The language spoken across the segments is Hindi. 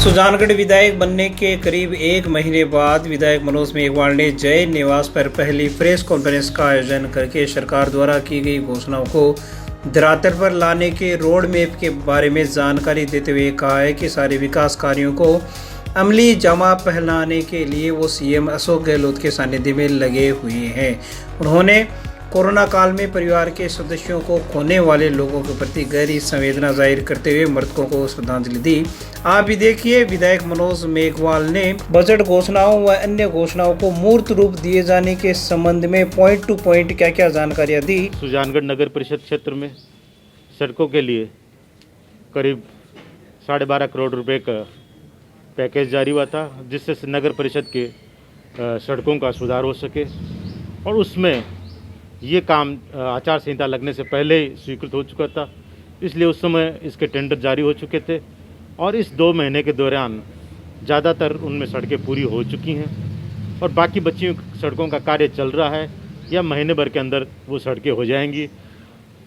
सुजानगढ़ विधायक बनने के करीब एक महीने बाद विधायक मनोज मेघवाल ने जय निवास पर पहली प्रेस कॉन्फ्रेंस का आयोजन करके सरकार द्वारा की गई घोषणाओं को धरातल पर लाने के रोड मैप के बारे में जानकारी देते हुए कहा है कि सारे विकास कार्यों को अमली जामा पहनाने के लिए वो सीएम अशोक गहलोत के सानिध्य में लगे हुए हैं। उन्होंने कोरोना काल में परिवार के सदस्यों को खोने वाले लोगों के प्रति गहरी संवेदना जाहिर करते हुए मृतकों को श्रद्धांजलि दी। आप भी देखिए विधायक मनोज मेघवाल ने बजट घोषणाओं व अन्य घोषणाओं को मूर्त रूप दिए जाने के संबंध में पॉइंट टू पॉइंट क्या क्या जानकारियां दी। सुजानगढ़ नगर परिषद क्षेत्र में सड़कों के लिए करीब 12.5 करोड़ रुपए का पैकेज जारी हुआ था, जिससे नगर परिषद के सड़कों का सुधार हो सके और उसमें ये काम आचार संहिता लगने से पहले ही स्वीकृत हो चुका था, इसलिए उस समय इसके टेंडर जारी हो चुके थे और इस 2 महीने के दौरान ज़्यादातर उनमें सड़कें पूरी हो चुकी हैं और बाकी बची हुई सड़कों का कार्य चल रहा है या महीने भर के अंदर वो सड़कें हो जाएंगी।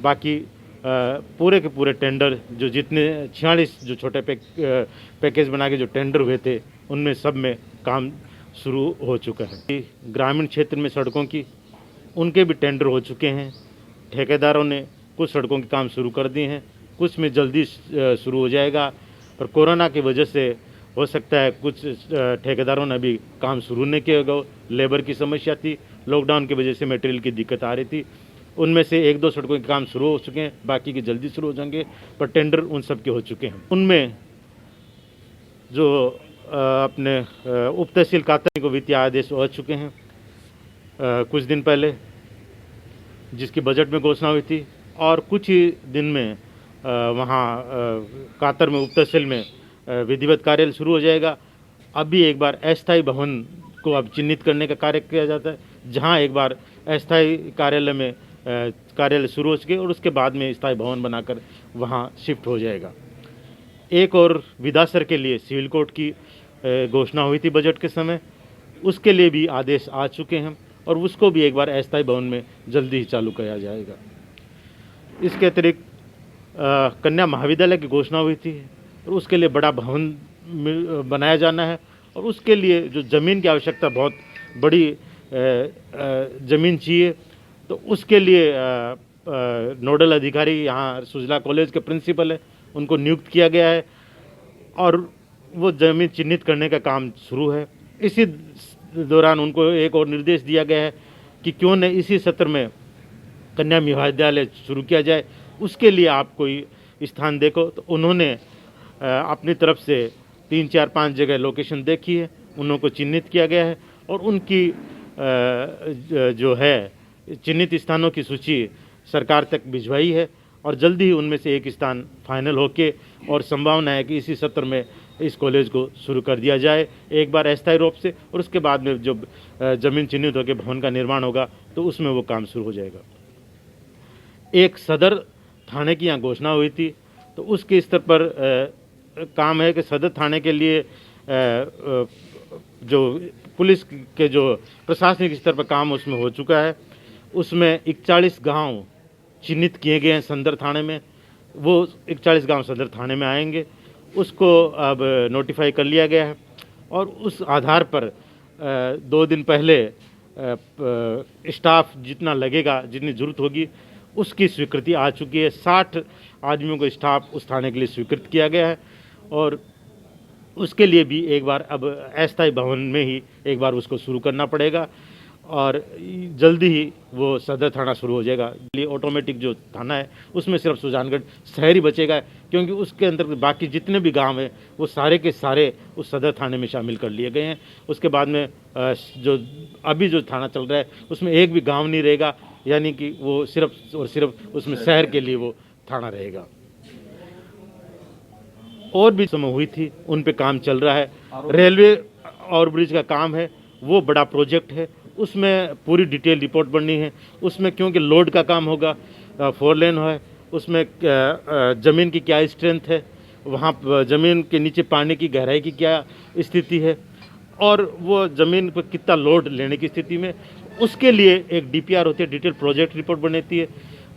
बाकी पूरे के पूरे टेंडर जो जितने 46 जो छोटे पैकेज बना के जो टेंडर हुए थे उनमें सब में काम शुरू हो चुका है। ग्रामीण क्षेत्र में सड़कों की उनके भी टेंडर हो चुके हैं। ठेकेदारों ने कुछ सड़कों के काम शुरू कर दिए हैं, कुछ में जल्दी शुरू हो जाएगा। पर कोरोना की वजह से हो सकता है कुछ ठेकेदारों ने अभी काम शुरू नहीं किया होगा। लेबर की समस्या थी, लॉकडाउन की वजह से मटेरियल की दिक्कत आ रही थी। उनमें से 1-2 सड़कों के काम शुरू हो चुके हैं, बाकी के जल्दी शुरू हो जाएंगे, पर टेंडर उन सब के हो चुके हैं। उनमें जो अपने उप तहसील कातरनी को वित्तीय आदेश हो चुके हैं कुछ दिन पहले, जिसकी बजट में घोषणा हुई थी और कुछ ही दिन में वहाँ कातर में उप तहसील में विधिवत कार्य शुरू हो जाएगा। अभी एक बार अस्थायी भवन को अब चिन्हित करने का कार्य किया जाता है, जहाँ एक बार अस्थायी कार्यालय में कार्यालय शुरू हो सके और उसके बाद में स्थायी भवन बनाकर वहाँ शिफ्ट हो जाएगा। एक और विधासर के लिए सिविल कोर्ट की घोषणा हुई थी बजट के समय, उसके लिए भी आदेश आ चुके हैं और उसको भी एक बार अस्थायी भवन में जल्दी ही चालू किया जाएगा। इसके अतिरिक्त कन्या महाविद्यालय की घोषणा हुई थी और उसके लिए बड़ा भवन बनाया जाना है और उसके लिए जो ज़मीन की आवश्यकता, बहुत बड़ी ज़मीन चाहिए, तो उसके लिए नोडल अधिकारी यहाँ सुजला कॉलेज के प्रिंसिपल है, उनको नियुक्त किया गया है और वो ज़मीन चिन्हित करने का काम शुरू है। इसी दौरान उनको एक और निर्देश दिया गया है कि क्यों न इसी सत्र में कन्या महाविद्यालय शुरू किया जाए, उसके लिए आप कोई स्थान देखो। तो उन्होंने अपनी तरफ से 3, 4, 5 जगह लोकेशन देखी है, उन्हों को चिन्हित किया गया है और उनकी जो है चिन्हित स्थानों की सूची सरकार तक भिजवाई है और जल्दी ही उनमें से एक स्थान फाइनल होके और संभावना है कि इसी सत्र में इस कॉलेज को शुरू कर दिया जाए, एक बार अस्थायी रूप से, और उसके बाद में जब ज़मीन चिन्हित होकर भवन का निर्माण होगा तो उसमें वो काम शुरू हो जाएगा। एक सदर थाने की यहाँ घोषणा हुई थी, तो उसके स्तर पर काम है कि सदर थाने के लिए जो पुलिस के जो प्रशासनिक स्तर पर काम उसमें हो चुका है। उसमें 41 गांव चिन्हित किए गए हैं सदर थाने में, वो 41 गांव सदर थाने में आएंगे, उसको अब नोटिफाई कर लिया गया है और उस आधार पर 2 दिन पहले स्टाफ जितना लगेगा, जितनी ज़रूरत होगी, उसकी स्वीकृति आ चुकी है। 60 आदमियों को स्टाफ उस थाने के लिए स्वीकृत किया गया है और उसके लिए भी एक बार अब अस्थायी भवन में ही एक बार उसको शुरू करना पड़ेगा और जल्दी ही वो सदर थाना शुरू हो जाएगा। ये ऑटोमेटिक जो थाना है उसमें सिर्फ सुजानगढ़ शहर ही बचेगा, क्योंकि उसके अंदर बाकी जितने भी गांव हैं वो सारे के सारे उस सदर थाने में शामिल कर लिए गए हैं। उसके बाद में जो अभी जो थाना चल रहा है उसमें एक भी गांव नहीं रहेगा, यानी कि वो सिर्फ और सिर्फ उसमें शहर के लिए वो थाना रहेगा। और भी समय हुई थी, उन पे काम चल रहा है। रेलवे और ब्रिज का काम है, वो बड़ा प्रोजेक्ट है, उसमें पूरी डिटेल रिपोर्ट बननी है। उसमें क्योंकि लोड का काम होगा, 4 लेन है, उसमें ज़मीन की क्या स्ट्रेंथ है, वहाँ ज़मीन के नीचे पानी की गहराई की क्या स्थिति है और वो ज़मीन पर कितना लोड लेने की स्थिति में, उसके लिए एक DPR होती है, डिटेल प्रोजेक्ट रिपोर्ट बनती है,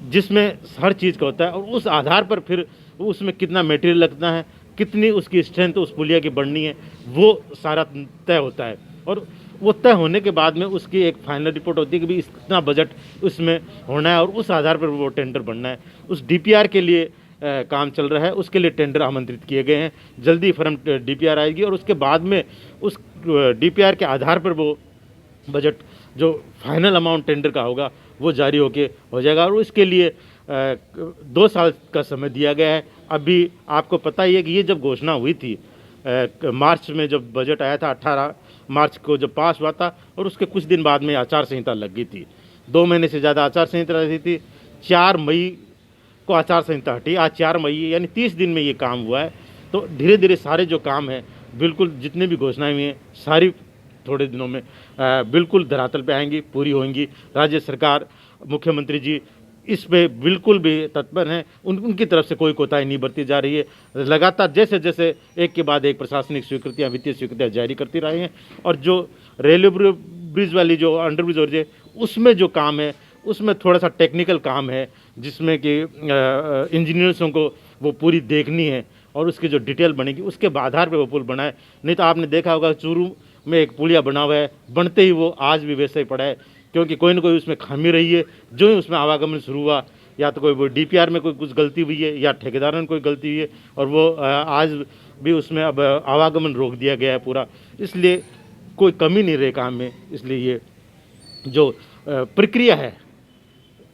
जिसमें हर चीज़ का होता है और उस आधार पर फिर उसमें कितना मटेरियल लगता है, कितनी उसकी स्ट्रेंथ उस पुलिया की बढ़नी है, वो सारा तय होता है। और वो तय होने के बाद में उसकी एक फाइनल रिपोर्ट होती है कि भाई इतना बजट उसमें होना है और उस आधार पर वो टेंडर बनना है। उस डीपीआर के लिए काम चल रहा है, उसके लिए टेंडर आमंत्रित किए गए हैं। जल्दी फर्म डीपीआर आएगी और उसके बाद में उस डीपीआर के आधार पर वो बजट जो फाइनल अमाउंट टेंडर का होगा वो जारी हो जाएगा। और इसके लिए 2 साल का समय दिया गया है। अभी आपको पता ही है कि ये जब घोषणा हुई थी मार्च में, जब बजट आया था 18 मार्च को जब पास हुआ था, और उसके कुछ दिन बाद में आचार संहिता लग गई थी। 2 महीने से ज़्यादा आचार संहिता रही थी। 4 मई को आचार संहिता हटी। आज 4 मई यानी 30 दिन में ये काम हुआ है। तो धीरे धीरे सारे जो काम हैं, बिल्कुल जितने भी घोषणाएं हुई हैं, सारी थोड़े दिनों में बिल्कुल धरातल पे आएंगी, पूरी होंगी। राज्य सरकार, मुख्यमंत्री जी इस पे बिल्कुल भी तत्पर हैं। उनकी तरफ से कोई कोताही नहीं बरती जा रही है। लगातार जैसे जैसे एक के बाद एक प्रशासनिक स्वीकृतियाँ, वित्तीय स्वीकृतियाँ जारी करती रही हैं। और जो रेलवे ब्रिज वाली जो अंडर ब्रिज और उसमें जो काम है, उसमें थोड़ा सा टेक्निकल काम है, जिसमें कि इंजीनियर्सों को वो पूरी देखनी है और उसकी जो डिटेल बनेगी उसके आधार पे वो पुल बनाए। नहीं तो आपने देखा होगा चूरू में एक पुलिया बना हुआ है, बनते ही वो आज भी वैसे ही पड़ा है, क्योंकि कोई ना कोई उसमें खामी रही है। जो ही उसमें आवागमन शुरू हुआ, या तो कोई वो डीपीआर में कोई कुछ गलती हुई है या ठेकेदारों में कोई गलती हुई है, और वो आज भी उसमें अब आवागमन रोक दिया गया है पूरा। इसलिए कोई कमी नहीं रही काम में। इसलिए ये जो प्रक्रिया है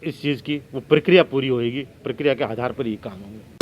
इस चीज़ की, वो प्रक्रिया पूरी होएगी। प्रक्रिया के आधार पर ही काम होंगे।